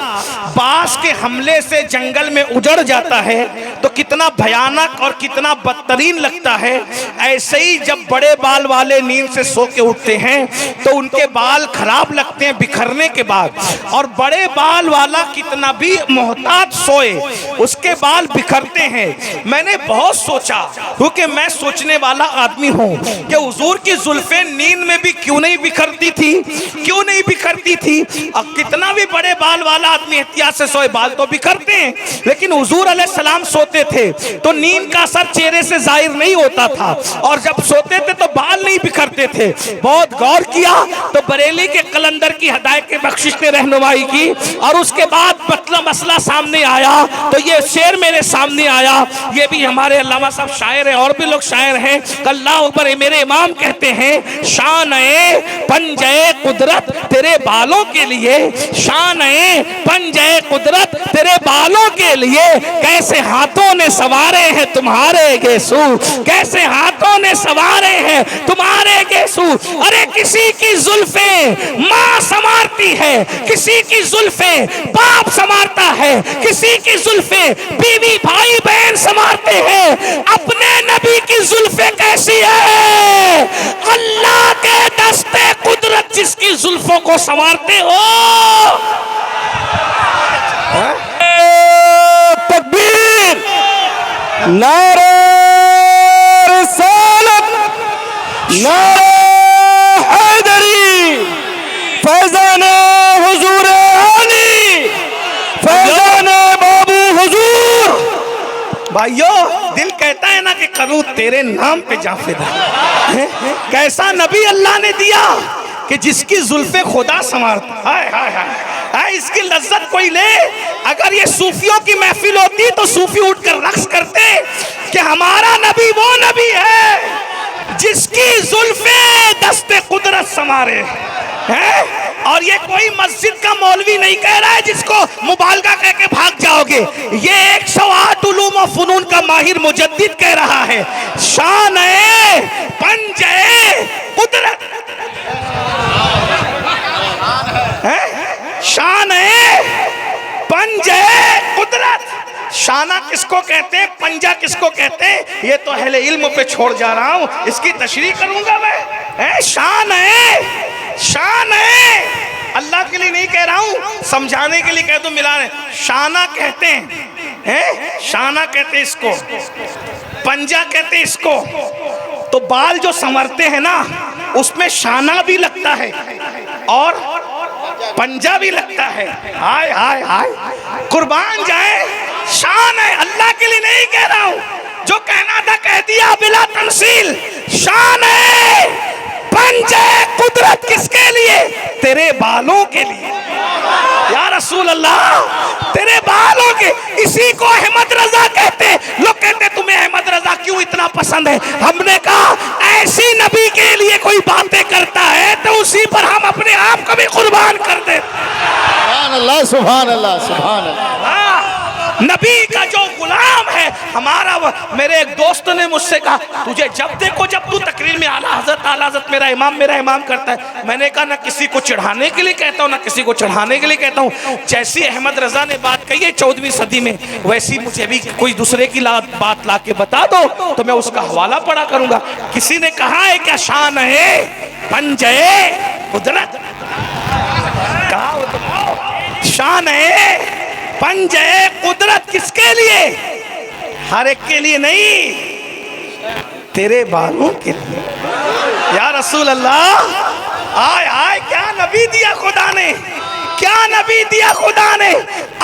बाज के हमले से जंगल में उजड़ जाता है तो कितना भयानक और कितना बदतरीन लगता है, ऐसे ही जब बड़े बाल वाले नींद से सो के उठते हैं तो उनके बाल खराब लगते हैं बिखरने के बाद। और बड़े बाल वाला कितना भी मोहतात सोए उसके बाल बिखरते हैं। मैंने बहुत सोचा, क्योंकि मैं सोचने वाला आदमी हूँ कि हुजूर की जुल्फे नींद में भी क्यों नहीं बिखरती थी, क्यों नहीं बिखरती थी। अब कितना भी बड़े बाल वाला आदमी एहतियात से सोए बाल तो बिखरते हैं, लेकिन हुजूर अलैहिस्सलाम सोते थे तो नींद का असर चेहरे से जाहिर नहीं होता था, और जब सोते थे तो बाल नहीं बिखरते थे। बहुत गौर किया तो बरेली के कलंदर की हिदायत के बख्शिश ने रहनुमाई की, और उसके बाद मतलब मसला सामने आया तो ये शेर मेरे सामने आया। ये भी हमारे अल्लामा साहब शायर हैं और भी लोग शायर हैं। अल्लाह ऊपर मेरे इमाम कहते हैं, शान-ए पंजे कुदरत तेरे बालों के लिए, शान-ए पंजे कुदरत तेरे बालों के लिए, कैसे हाथों ने सवारे हैं तुम्हारे गेसू, कैसे हाथों ने सवारे हैं तुम्हारे गेसू। अरे किसी की जुल्फे माँ संवारती है, किसी की जुल्फे बाप संवारता है, किसी की जुल्फे बीवी भाई बहन संवारते हैं। अपने नबी की जुल्फे कैसी है? अल्लाह के दस्ते कुदरत जिसकी जुल्फों को संवारते हो। नारे रिसालत, नारे हैदरी, फैजान हुजूर आली, फैजान बाबू हुजूर। भाइयों, दिल कहता है ना कि करूं तेरे नाम पे जा फिदा। कैसा नबी अल्लाह ने दिया कि जिसकी जुल्फे खुदा संवारता। हाय हाय हाय, इसकी लज्जत कोई ले। अगर ये सूफियों की महफिल होती तो सूफी उठकर रक्स करते कि हमारा नबी वो नबी है जिसकी जुल्फे दस्ते कुदरत संवारे हैं। और ये कोई मस्जिद का मौलवी नहीं कह रहा है जिसको मुबालगा कह के भाग जाओगे। ये 108 उलूम व फुनून का माहिर मुजद्दिद कह रहा है, शान है पंजे कुदरत है, शान है पंजे कुदरत। शाना किसको कहते हैं, पंजा किसको कहते हैं, ये तो अहले इल्म पे छोड़ जा रहा हूं, इसकी तशरीह करूंगा मैं। शान है, शान है, अल्लाह के लिए नहीं कह रहा हूं, समझाने के लिए कह दो मिला रहे। शाना कहते हैं, शाना कहते हैं इसको, पंजा कहते हैं इसको। तो बाल जो संवरते हैं ना उसमें शाना भी लगता है और पंजा भी लगता है। हाय हाय हाय, कुर्बान जाए, शान है, अल्लाह के लिए नहीं कह रहा हूं। जो कहना था कह दिया बिला तमसील। शान है पंजे कुदरत किसके लिए, तेरे बालों के लिए या रसूल अल्लाह, तेरे बालों के। इसी को अहमद रजा कहते। लोग कहते तुम्हें अहमद रजा क्यों इतना पसंद है। हमने कहा ऐसी नबी के लिए कोई बातें करता है तो उसी पर हम अपने आप को भी कुर्बान कर दे। सुभान अल्लाह, सुभान अल्लाह, सुभान अल्लाह। नबी का जो गुलाम है हमारा। मेरे एक दोस्त ने मुझसे कहा तुझे जब देखो जब तू तकरीर में आला हजरत मेरा इमाम करता है। मैंने कहा ना किसी को चढ़ाने के लिए कहता हूँ ना किसी को चढ़ाने के लिए कहता हूँ। जैसी अहमद रजा ने बात कही है 14वीं सदी में, वैसी मुझे भी कोई दूसरे की बात ला के बता दो तो मैं उसका हवाला पढ़ा करूंगा। किसी ने कहा है क्या शान है पंजे कुदरत, कहा शान है पंजे कुदरत किसके लिए, हर एक के लिए नहीं, तेरे बालों के लिए या रसूल अल्लाह। आय आय, क्या नबी दिया खुदा ने, क्या नबी दिया खुदा ने।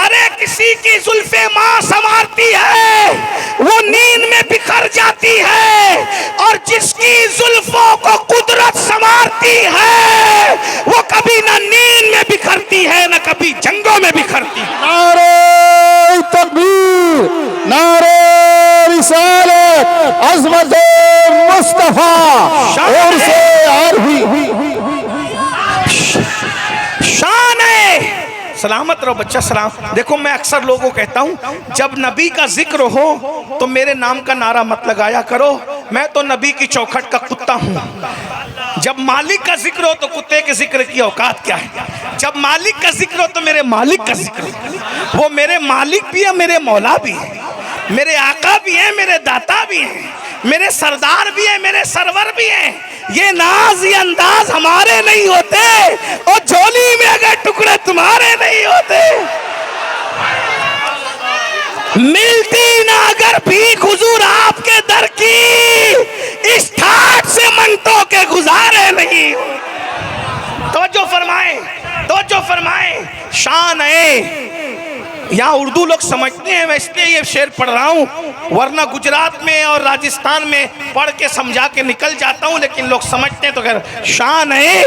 अरे किसी की जुल्फे माँ संवारती है वो नींद में बिखर जाती है, और जिसकी जुल्फों को कुदरत संवारती है वो कभी ना नींद में बिखरती है ना कभी जंगों में बिखरती है। नारे तकबीर, नारे रिसालत, अज़मत मुस्तफा और से शान है। सलामत रहो बच्चा, सलाम। देखो मैं अक्सर लोगों को कहता हूँ जब नबी का जिक्र हो तो मेरे नाम का नारा मत लगाया करो, मैं तो नबी की चौखट का कुत्ता हूँ। जब मालिक का जिक्र हो तो कुत्ते के जिक्र की औकात क्या है। जब मालिक का जिक्र हो तो मेरे मालिक का जिक्र हो। वो मेरे मालिक भी है, मेरे मौला भी है, मेरे आका भी है, मेरे दाता भी है, मेरे सरदार भी है, मेरे सरवर भी है। ये नाज ये अंदाज हमारे नहीं होते और झोली में अगर टुकड़े तुम्हारे नहीं होते। मिलती ना अगर भीख हुजूर आपके दर की, इस ठाट से मंटों के गुजारे नहीं। तवज्जो फरमाए, तवज्जो फरमाए। शान है, यहाँ उर्दू लोग समझते हैं, मैं इसलिए ये शेर पढ़ रहा हूँ, वरना गुजरात में और राजस्थान में पढ़ के समझा के निकल जाता हूँ, लेकिन लोग समझते हैं तो खैर। शान है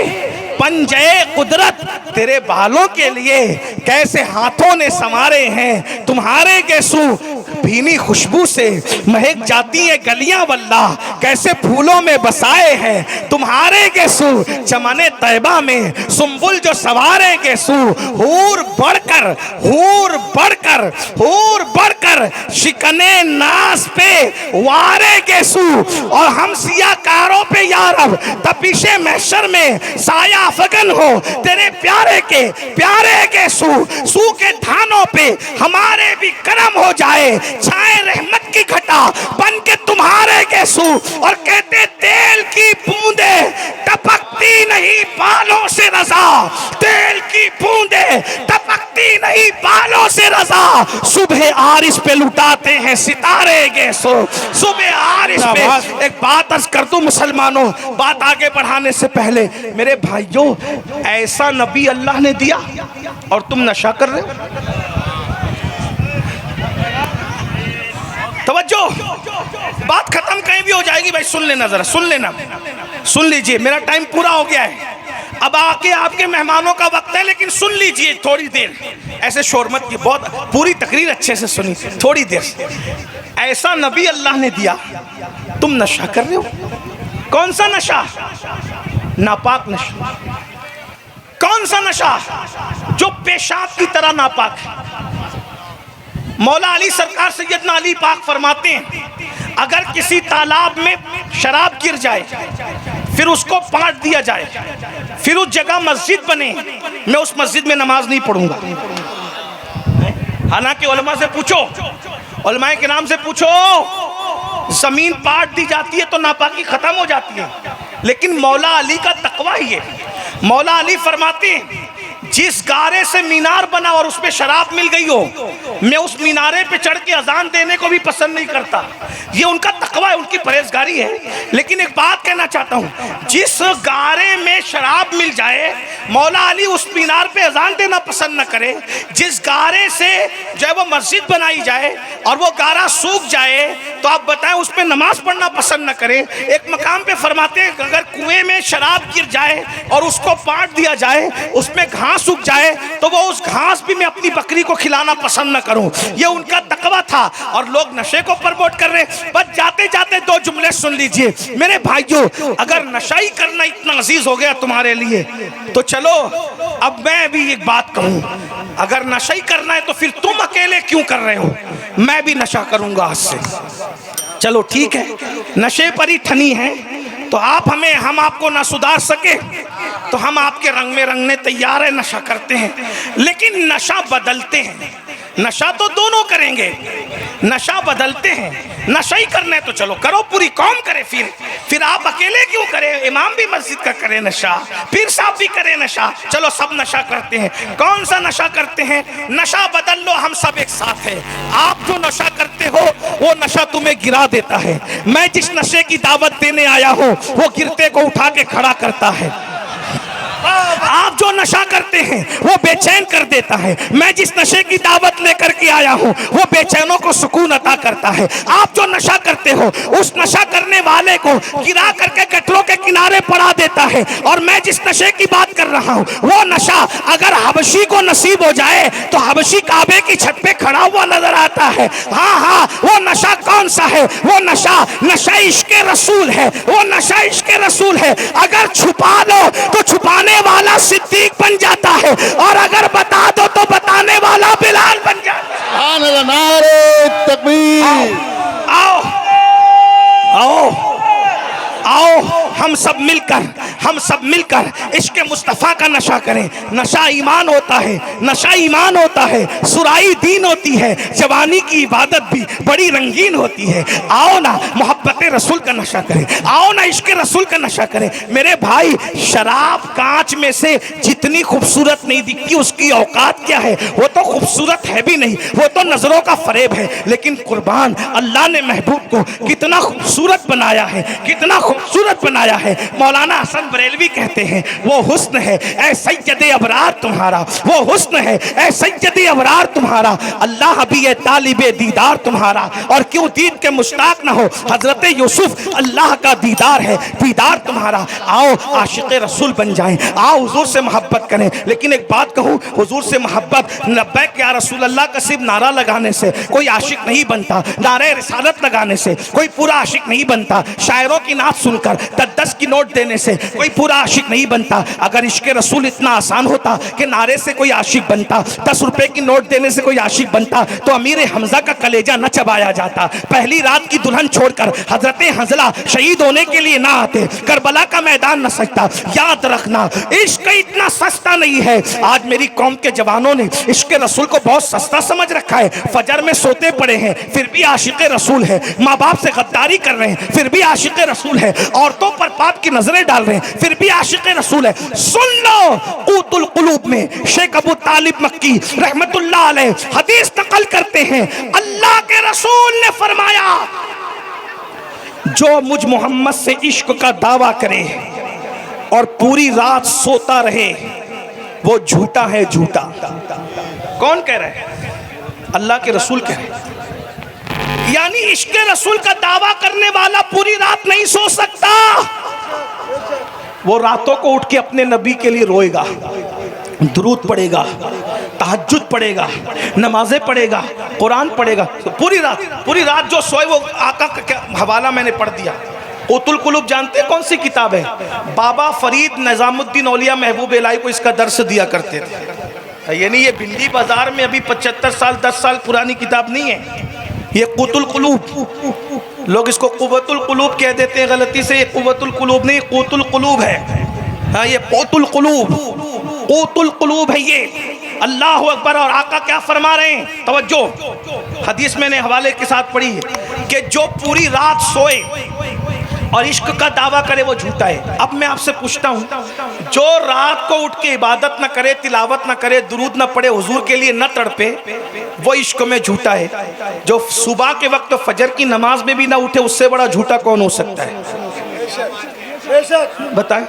पंजे कुदरत, तेरे बालों के लिए कैसे हाथों ने संवारे हैं, तुम्हारे गेसू भीनी खुशबू से महक जाती है गलियां वल्ला, कैसे फूलों में बसाए हैं तुम्हारे गेसू, चमने तैबा में सुंबुल जो सवारे गेसू, हूर बढ़कर हूर बढ़कर हूर बढ़कर शिकने नास पे वारे गेसू, और हम सियाकारों पे यारब तपिशे महशर में साया फगन हो, तेरे प्यारे के सू के धानों पे हमारे भी करम हो जाए, छाए रहमत की घटा बन के तुम्हारे के सू, और कहते तेल की बूंदे टपकती नहीं बालों से रजा, तेल की बूंदे टपकती नहीं कई बालों से रजा, सुबह आरिश पे लुटाते हैं सितारे गैसो, सुबह आरिश पे। एक बात अर्ज कर दूं मुसलमानों, बात आगे बढ़ाने से पहले मेरे भाइयों, ऐसा नबी अल्लाह ने दिया और तुम नशा कर रहे हो। तवज्जो, बात खत्म कहीं भी हो जाएगी भाई, सुन लेना जरा, सुन लेना, सुन लीजिए, मेरा टाइम पूरा हो गया है, अब आके आपके मेहमानों का वक्त है, लेकिन सुन लीजिए थोड़ी देर, ऐसे शोर मत की, बहुत पूरी तकरीर अच्छे से सुनी, थोड़ी देर। ऐसा नबी अल्लाह ने दिया, तुम नशा कर रहे हो। कौन सा नशा? नापाक नशा। कौन सा नशा? जो पेशाब की तरह नापाक है। मौला अली सरकार सैयदना अली पाक फरमाते हैं, अगर किसी तालाब में शराब गिर जाए, फिर उसको पाट दिया जाए, फिर उस जगह मस्जिद बने, मैं उस मस्जिद में नमाज नहीं पढ़ूंगा। हालांकि उलमा से पूछो, उलमाए के नाम से पूछो, जमीन पाट दी जाती है तो नापाकी खत्म हो जाती है, लेकिन मौला अली का तकवा ही है। मौला अली फरमाते हैं, जिस गारे से मीनार बना और उसमें शराब मिल गई हो, मैं उस मीनारे पे चढ़ के अजान देने को भी पसंद नहीं करता। ये उनका तकवा है, उनकी परहेजगारी है। लेकिन एक बात कहना चाहता हूँ, जिस गारे में शराब मिल जाए, मौला अली उस मीनार पे अजान देना पसंद न करे। जिस गारे से जो है वो मस्जिद बनाई जाए और वो गारा सूख जाए, तो आप बताएं उस पर नमाज पढ़ना पसंद न करे। एक मकाम पे फरमाते हैं, अगर कुएं में शराब गिर जाए और उसको पाट दिया जाए, उसमें घास सूख जाए, तो वो उस घास भी मैं अपनी बकरी को खिलाना पसंद न करूं। ये उनका तकवा था। और लोग नशे को प्रमोट कर रहे। बस जाते जाते दो जुमले सुन लीजिए मेरे भाइयों, अगर नशाई करना इतना अजीज हो गया तुम्हारे लिए, तो चलो अब मैं भी एक बात कहूं, अगर नशाई करना है तो फिर तुम अकेले क्यों कर रहे हो, मैं भी नशा करूंगा आज से। चलो ठीक है, नशे पर ही ठनी है, तो आप हमें, हम आपको ना सुधार सके तो हम आपके रंग में रंगने तैयार है, नशा करते हैं, लेकिन नशा बदलते हैं। नशा तो दोनों करेंगे, नशा बदलते हैं। नशा ही करना है तो चलो करो, पूरी कौम करे, फिर आप अकेले क्यों करें? इमाम भी मस्जिद का करे नशा, पीर साहब भी करे नशा, चलो सब नशा करते हैं। कौन सा नशा करते हैं? नशा बदल लो, हम सब एक साथ हैं। आप जो नशा करते हो वो नशा तुम्हें गिरा देता है। मैं जिस नशे की दावत देने आया हूँ वो गिरते को उठा के खड़ा करता है। आप जो नशा करते हैं वो बेचैन कर देता है। मैं जिस नशे की दावत लेकर के आया हूँ वो बेचैनों को सुकून अता करता है। आप जो नशा करते हो उस नशा करने वाले को गिरा करके गटरों के किनारे पड़ा देता है। और मैं जिस नशे की बात कर रहा हूँ वो नशा अगर हबशी को नसीब हो जाए तो हबशी काबे की छत पे खड़ा हुआ नजर आता है। हाँ हाँ, वो नशा कौन सा है? वो नशा इश्क़े रसूल है। वो नशा इश्क़े रसूल है। अगर छुपा लो तो छुपाने वाला सिद्दीक बन जाता है, और अगर बता दो तो बताने वाला बिलाल बन जाता है। नारे तकबीर। आओ आओ आओ, हम सब मिलकर इश्क़ मुस्तफ़ा का नशा करें। नशा ईमान होता है, नशा ईमान होता है, सुराई दीन होती है, जवानी की इबादत भी बड़ी रंगीन होती है। आओ ना मोहब्बत रसूल का नशा करें, आओ ना इश्क़ रसूल का नशा करें। मेरे भाई, शराब कांच में से जितनी खूबसूरत नहीं दिखती उसकी औकात क्या है? वो तो खूबसूरत है भी नहीं, वो तो नजरों का फरेब है। लेकिन कुर्बान, अल्लाह ने महबूब को कितना खूबसूरत बनाया है, कितना खूबसूरत बनाया है। मौलाना हसन बरेलवी कहते हैं, वो हुस्न है ऐ सैयदे अबरार तुम्हारा, वो हुस्न है ऐ सैयदे अबरार तुम्हारा, अल्लाह भी है तालिबे दीदार तुम्हारा। और क्यों दीद के मुश्ताक ना हो, हजरत यूसुफ अल्लाह का दीदार है, दीदार तुम्हारा। आओ आशिक़े रसूल बन जाएं, आओ हुजूर से मोहब्बत करें। लेकिन एक बात कहूँ, हुजूर से मोहब्बत लब्बैक या रसूल अल्लाह का सिर्फ नारा लगाने से कोई आशिक नहीं बनता, नारे रिसालत लगाने से कोई पूरा आशिक नहीं बनता, शायरों की नात सुनकर 10-10 की नोट देने से कोई पूरा आशिक नहीं बनता। अगर इश्क़ रसूल इतना आसान होता कि नारे से कोई आशिक बनता, 10 रुपए की नोट देने से कोई आशिक बनता, तो अमीर हमजा का कलेजा न चबाया जाता। पहली रात की दुल्हन छोड़कर हजरत हंजला शहीद होने के लिए ना आते, करबला का मैदान न सजता। याद रखना, इश्क इतना सस्ता नहीं है। आज मेरी कौम के जवानों ने इश्क़ रसूल को बहुत सस्ता समझ रखा है। फजर में सोते पड़े हैं फिर भी आशिक़ रसूल है, माँ बाप से गद्दारी कर रहे हैं फिर भी आशिक़ रसूल है, औरतों पर पाप की नजरें डाल रहे हैं फिर भी आशिक़ रसूल रसूल है। सुन लो, क़ूतुल क़ुलूब में शेख अबू तालिब मक्की रहमतुल्लाह अलैह हदीस नकल करते हैं, अल्लाह के रसूल ने फरमाया, जो मुझ मोहम्मद से इश्क का दावा करे और पूरी रात सोता रहे वो झूठा है, झूठा। कौन कह रहा है? अल्लाह के रसूल कह रहे हैं। यानी इश्क रसूल का दावा करने वाला पूरी रात नहीं सो सकता। वो रातों को उठ के अपने नबी के लिए रोएगा, दुरूद पढ़ेगा, तहज्जुद पढ़ेगा, नमाजें पढ़ेगा, कुरान पढ़ेगा। पूरी रात जो सोए वो आका का हवाला मैंने पढ़ दिया। क़ूतुल क़ुलूब जानते हैं कौन सी किताब है? बाबा फरीद निज़ामुद्दीन औलिया महबूब इलाही को इसका दर्स दिया करते थे। यानी ये भिंडी बाजार में अभी 75 साल 10 साल पुरानी किताब नहीं है। ये क़ूतुल क़ुलूब, लोग इसको क़ुव्वतुल क़ुलूब कह देते हैं गलती से। ये क़ुव्वतुल क़ुलूब नहीं, क़ूतुल क़ुलूब है। हाँ, ये क़ूतुल क़ुलूब, क़ूतुल क़ुलूब है ये। अल्लाह अकबर। और आका क्या फरमा रहे हैं? तवज्जो, हदीस मैंने हवाले के साथ पढ़ी है कि जो पूरी रात सोए और इश्क का दावा करे वो झूठा है। अब मैं आपसे पूछता हूँ, जो रात को उठ के इबादत न करे, तिलावत न करे, दुरूद न पढ़े, हुजूर के लिए न तड़पे, वो इश्क में झूठा है। जो सुबह के वक्त फजर की नमाज में भी ना उठे, उससे बड़ा झूठा कौन हो सकता है? बताएं।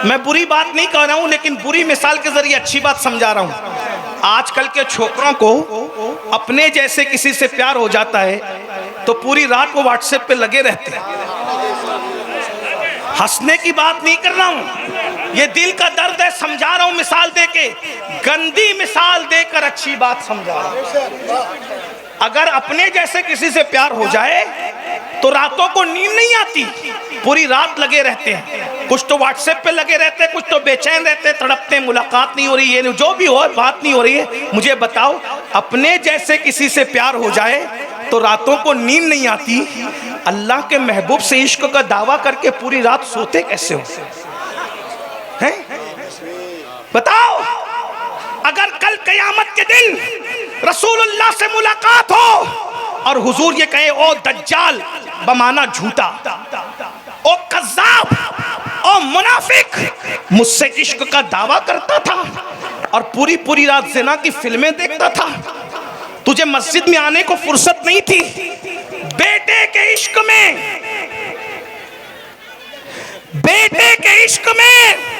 मैं बुरी बात नहीं कह रहा हूँ, लेकिन बुरी मिसाल के जरिए अच्छी बात समझा रहा हूँ। आजकल के छोकरों को अपने जैसे किसी से प्यार हो जाता है तो पूरी रात वो व्हाट्सएप पे लगे रहते हैं। हंसने की बात नहीं कर रहा हूं, ये दिल का दर्द है, समझा रहा हूं मिसाल देके। गंदी मिसाल देकर अच्छी बात समझा रहा हूं। अगर अपने जैसे किसी से प्यार हो जाए तो रातों को नींद नहीं आती, पूरी रात लगे रहते हैं। कुछ तो व्हाट्सएप पे लगे रहते हैं, कुछ तो बेचैन रहते हैं, तड़पते, मुलाकात नहीं हो रही है, जो भी हो बात नहीं हो रही है। मुझे बताओ, अपने जैसे किसी से प्यार हो जाए तो रातों को नींद नहीं आती, अल्लाह के महबूब से इश्क का दावा करके पूरी रात सोते कैसे हो? हैं? बताओ। अगर कल क़यामत के दिन रसूलुल्लाह से मुलाकात हो और हुजूर ये कहे, ओ दज्जाल बमाना झूठा, ओ कज़्ज़ाब, ओ मुनाफिक, मुझसे इश्क का दावा करता था और पूरी रात ज़िना की फिल्में देखता था, तुझे मस्जिद में आने को फुर्सत नहीं थी, बेटे के इश्क में, बेटे के इश्क में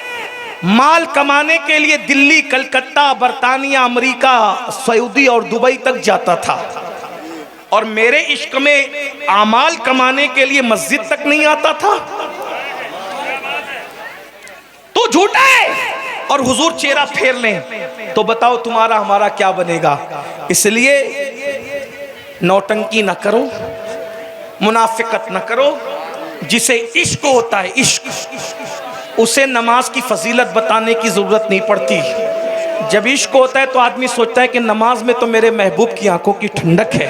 माल कमाने के लिए दिल्ली, कलकत्ता, बरतानिया, अमेरिका, सऊदी और दुबई तक जाता था, और मेरे इश्क में आमाल कमाने के लिए मस्जिद तक नहीं आता था। तो झूठा है। और हुजूर चेहरा फेर लें तो बताओ तुम्हारा हमारा क्या बनेगा? इसलिए नौटंकी न करो, मुनाफिकत न करो। जिसे इश्क होता है, इश्क, उसे नमाज की फजीलत बताने की जरूरत नहीं पड़ती। जब इश्क होता है तो आदमी सोचता है कि नमाज में तो मेरे महबूब की आंखों की ठंडक है,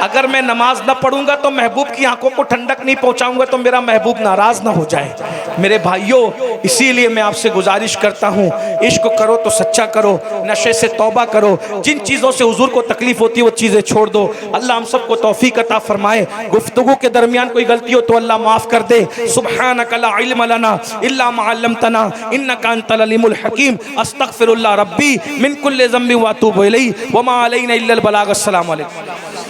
अगर मैं नमाज न पढ़ूंगा तो महबूब की आंखों को ठंडक नहीं पहुंचाऊंगा तो मेरा महबूब नाराज ना हो जाए। मेरे भाइयों, इसीलिए मैं आपसे गुजारिश करता हूं, इश्क करो तो सच्चा करो, नशे से तौबा करो, जिन चीज़ों से हुजूर को तकलीफ होती है वो चीज़ें छोड़ दो। अल्लाह हम सबको तौफीक अता फरमाए। गुफ्तगू के दरमियान कोई गलती हो तो अल्लाह माफ़ कर दे। सुब्हानक ला इल्म लना इल्ला मा अल्लमतना इन्नका अंतल अलीमुल हकीम। अस्तगफिरुल्लाह रब्बी मिन कुल्लि ज़ंबि व अतूबु इलैहि व मा अलैना इल्लल बलाग। अस्सलामु अलैकुम।